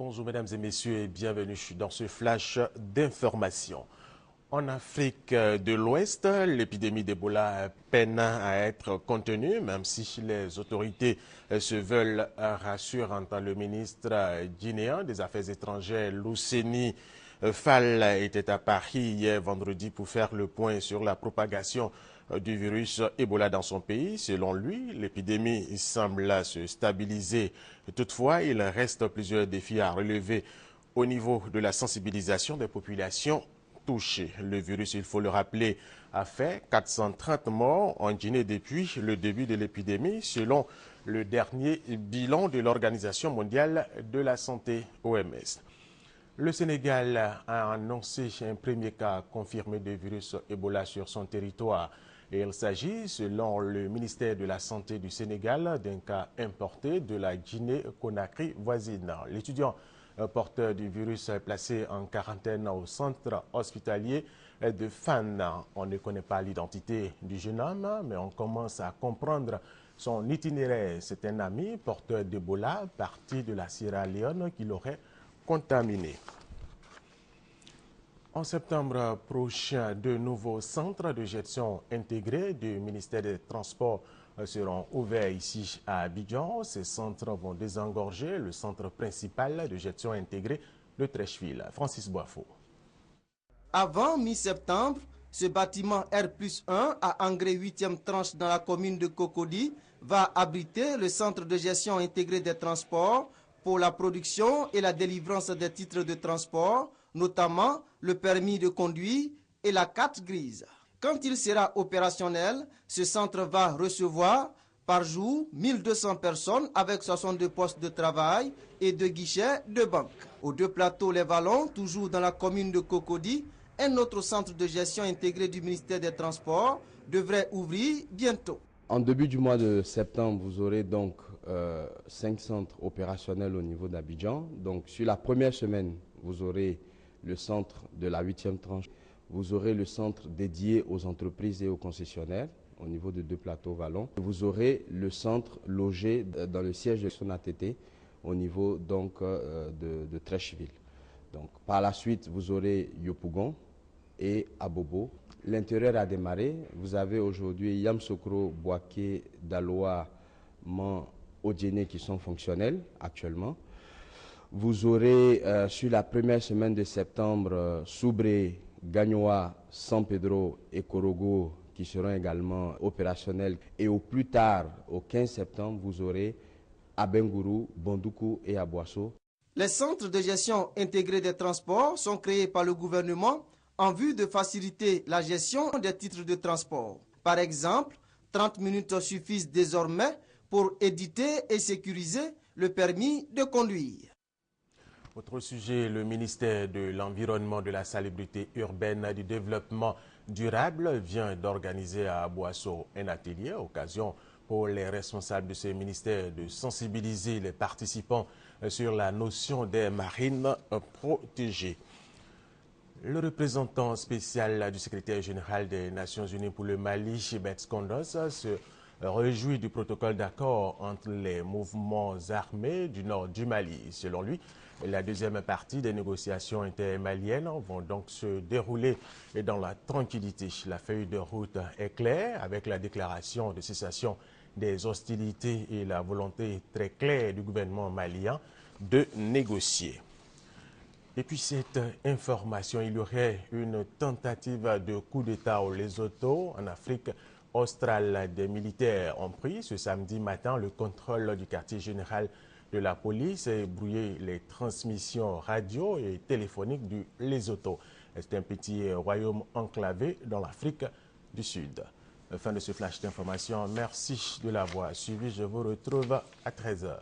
Bonjour mesdames et messieurs et bienvenue dans ce flash d'information. En Afrique de l'Ouest, l'épidémie d'Ebola peine à être contenue, même si les autorités se veulent rassurantes. Le ministre guinéen des Affaires étrangères, Luceni Fall, était à Paris hier vendredi pour faire le point sur la propagation du virus Ebola dans son pays. Selon lui, l'épidémie semble se stabiliser. Toutefois, il reste plusieurs défis à relever au niveau de la sensibilisation des populations touchées. Le virus, il faut le rappeler, a fait 430 morts en Guinée depuis le début de l'épidémie, selon le dernier bilan de l'Organisation mondiale de la santé, OMS. Le Sénégal a annoncé un premier cas confirmé de virus Ebola sur son territoire. Et il s'agit, selon le ministère de la Santé du Sénégal, d'un cas importé de la Guinée-Conakry voisine. L'étudiant porteur du virus est placé en quarantaine au centre hospitalier de Fann. On ne connaît pas l'identité du jeune homme, mais on commence à comprendre son itinéraire. C'est un ami porteur d'Ebola, parti de la Sierra Leone, qui l'aurait contaminé. En septembre prochain, de nouveaux centres de gestion intégrés du ministère des Transports seront ouverts ici à Abidjan. Ces centres vont désengorger le centre principal de gestion intégrée de Treichville. Francis Boifo. Avant mi-septembre, ce bâtiment R+1 à engrais 8e tranche dans la commune de Cocody va abriter le centre de gestion intégré des transports pour la production et la délivrance des titres de transport, notamment le permis de conduire et la carte grise. Quand il sera opérationnel, ce centre va recevoir par jour 1200 personnes avec 62 postes de travail et 2 guichets de banque. Aux 2 plateaux Les Vallons, toujours dans la commune de Cocody, un autre centre de gestion intégré du ministère des Transports devrait ouvrir bientôt. En début du mois de septembre, vous aurez donc 5 centres opérationnels au niveau d'Abidjan. Donc sur la première semaine, vous aurez le centre de la 8e tranche. Vous aurez le centre dédié aux entreprises et aux concessionnaires au niveau de 2 plateaux Vallons. Vous aurez le centre logé dans le siège de son ATT au niveau donc de Treichville. Donc par la suite, vous aurez Yopougon et Abobo. L'intérieur a démarré. Vous avez aujourd'hui Yamsokro, Boaké, Daloa, Man, Odjene qui sont fonctionnels actuellement. Vous aurez sur la première semaine de septembre Soubré, Gagnoa, San Pedro et Korogo qui seront également opérationnels. Et au plus tard, au 15 septembre, vous aurez Abengourou, Bondoukou et Aboasso. Les centres de gestion intégrés des transports sont créés par le gouvernement en vue de faciliter la gestion des titres de transport. Par exemple, 30 minutes suffisent désormais pour éditer et sécuriser le permis de conduire. Autre sujet, le ministère de l'Environnement, de la Salubrité urbaine et du Développement durable vient d'organiser à Aboasso un atelier, occasion pour les responsables de ces ministères de sensibiliser les participants sur la notion des marines protégées. Le représentant spécial du secrétaire général des Nations Unies pour le Mali, Chibet Kondos, se réjouit du protocole d'accord entre les mouvements armés du nord du Mali. Selon lui, la deuxième partie des négociations intermaliennes vont donc se dérouler dans la tranquillité. La feuille de route est claire avec la déclaration de cessation des hostilités et la volonté très claire du gouvernement malien de négocier. Et puis cette information, il y aurait une tentative de coup d'État au Lesotho, en Afrique australe. Des militaires ont pris ce samedi matin le contrôle du quartier général de la police et brouillé les transmissions radio et téléphoniques du Lesotho. C'est un petit royaume enclavé dans l'Afrique du Sud. Fin de ce flash d'information. Merci de l'avoir suivi. Je vous retrouve à 13h.